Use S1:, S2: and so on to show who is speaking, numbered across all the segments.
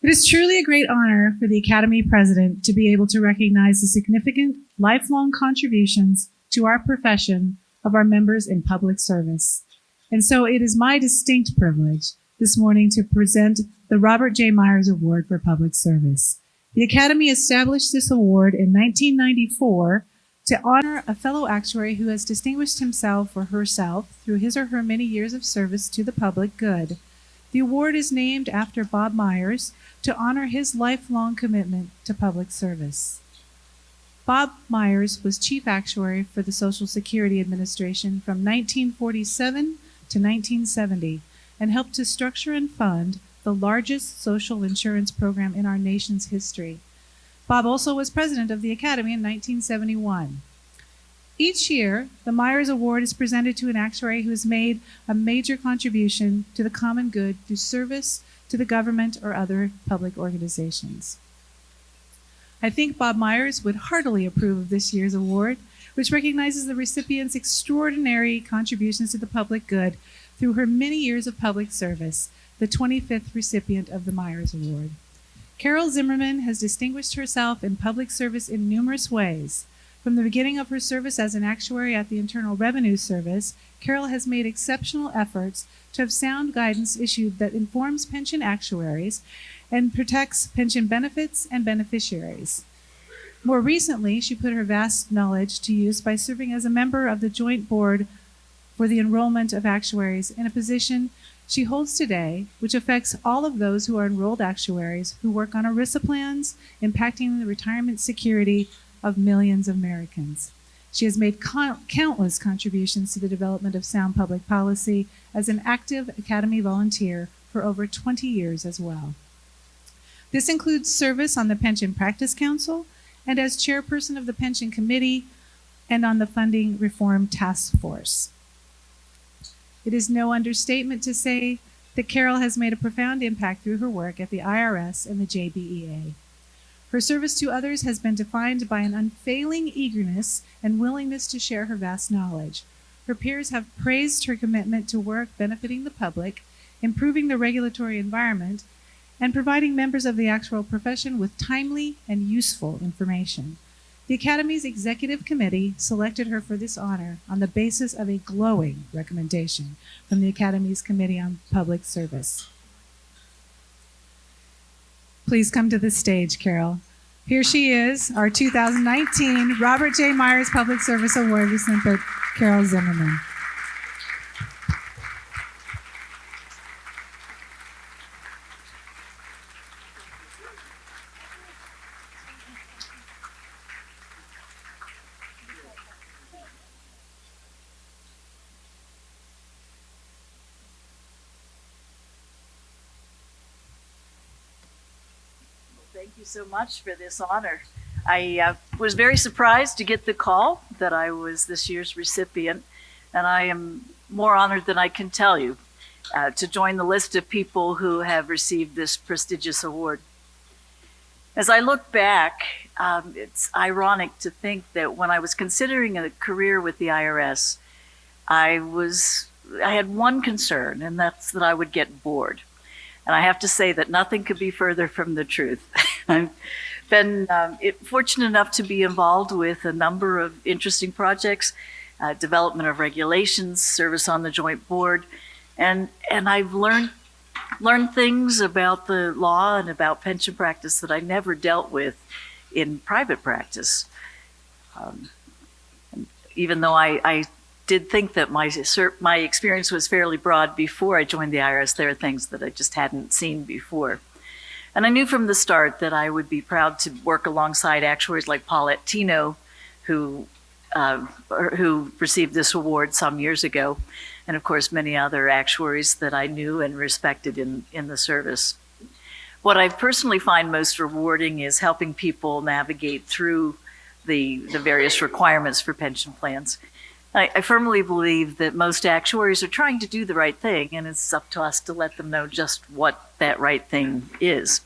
S1: It is truly a great honor for the Academy President to be able to recognize the significant lifelong contributions to our profession of our members in public service. And so it is my distinct privilege this morning to present the Robert J. Myers Award for Public Service. The Academy established this award in 1994 to honor a fellow actuary who has distinguished himself or herself through his or her many years of service to the public good. The award is named after Bob Myers to honor his lifelong commitment to public service. Bob Myers was Chief Actuary for the Social Security Administration from 1947 to 1970 and helped to structure and fund the largest social insurance program in our nation's history. Bob also was president of the Academy in 1971. Each year, the Myers Award is presented to an actuary who has made a major contribution to the common good through service to the government or other public organizations. I think Bob Myers would heartily approve of this year's award, which recognizes the recipient's extraordinary contributions to the public good through her many years of public service, the 25th recipient of the Myers Award. Carolyn Zimmerman has distinguished herself in public service in numerous ways. From the beginning of her service as an actuary at the Internal Revenue Service, Carol has made exceptional efforts to have sound guidance issued that informs pension actuaries and protects pension benefits and beneficiaries. More recently, she put her vast knowledge to use by serving as a member of the Joint Board for the Enrollment of Actuaries in a position she holds today, which affects all of those who are enrolled actuaries who work on ERISA plans, impacting the retirement security of millions of Americans. She has made countless contributions to the development of sound public policy as an active Academy volunteer for over 20 years as well. This includes service on the Pension Practice Council and as chairperson of the Pension Committee and on the Funding Reform Task Force. It is no understatement to say that Carol has made a profound impact through her work at the IRS and the JBEA. Her service to others has been defined by an unfailing eagerness and willingness to share her vast knowledge. Her peers have praised her commitment to work benefiting the public, improving the regulatory environment, and providing members of the actuarial profession with timely and useful information. The Academy's Executive Committee selected her for this honor on the basis of a glowing recommendation from the Academy's Committee on Public Service. Please come to the stage, Carol. Here she is, our 2019 Robert J. Myers Public Service Award recipient, Carolyn Zimmerman.
S2: Thank you so much for this honor. I was very surprised to get the call that I was this year's recipient, and I am more honored than I can tell you to join the list of people who have received this prestigious award. As I look back, it's ironic to think that when I was considering a career with the IRS, I had one concern, and that's that I would get bored. And I have to say that nothing could be further from the truth. I've been fortunate enough to be involved with a number of interesting projects, development of regulations, service on the Joint Board, and I've learned things about the law and about pension practice that I never dealt with in private practice. Even though I did think that my experience was fairly broad before I joined the IRS, there are things that I just hadn't seen before. And I knew from the start that I would be proud to work alongside actuaries like Paulette Tino, who received this award some years ago, and of course many other actuaries that I knew and respected in the service. What I personally find most rewarding is helping people navigate through the various requirements for pension plans. I firmly believe that most actuaries are trying to do the right thing, and it's up to us to let them know just what that right thing is.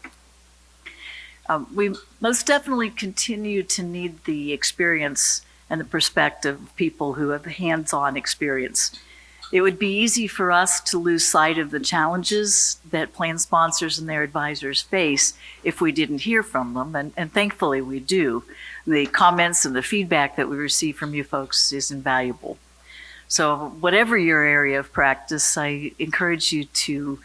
S2: We most definitely continue to need the experience and the perspective of people who have hands-on experience. It would be easy for us to lose sight of the challenges that plan sponsors and their advisors face if we didn't hear from them, and thankfully we do. The comments and the feedback that we receive from you folks is invaluable. So whatever your area of practice, I encourage you to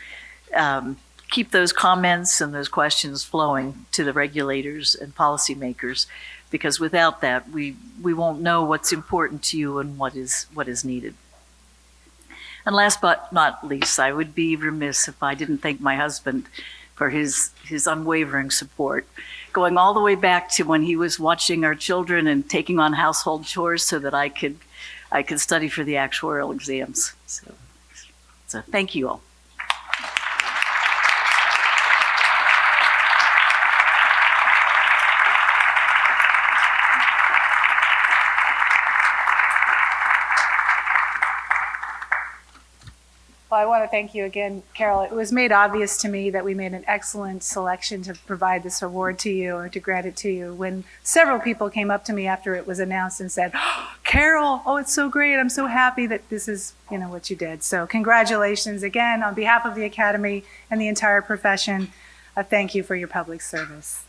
S2: keep those comments and those questions flowing to the regulators and policymakers, because without that, we won't know what's important to you and what is needed. And last but not least, I would be remiss if I didn't thank my husband for his unwavering support, going all the way back to when he was watching our children and taking on household chores so that I could study for the actuarial exams. So thank you all.
S1: Well, I want to thank you again, Carol. It was made obvious to me that we made an excellent selection to provide this award to you, or to grant it to you, when several people came up to me after it was announced and said, "Oh, Carol, oh, it's so great. I'm so happy that this is, what you did." So congratulations again on behalf of the Academy and the entire profession. Thank you for your public service.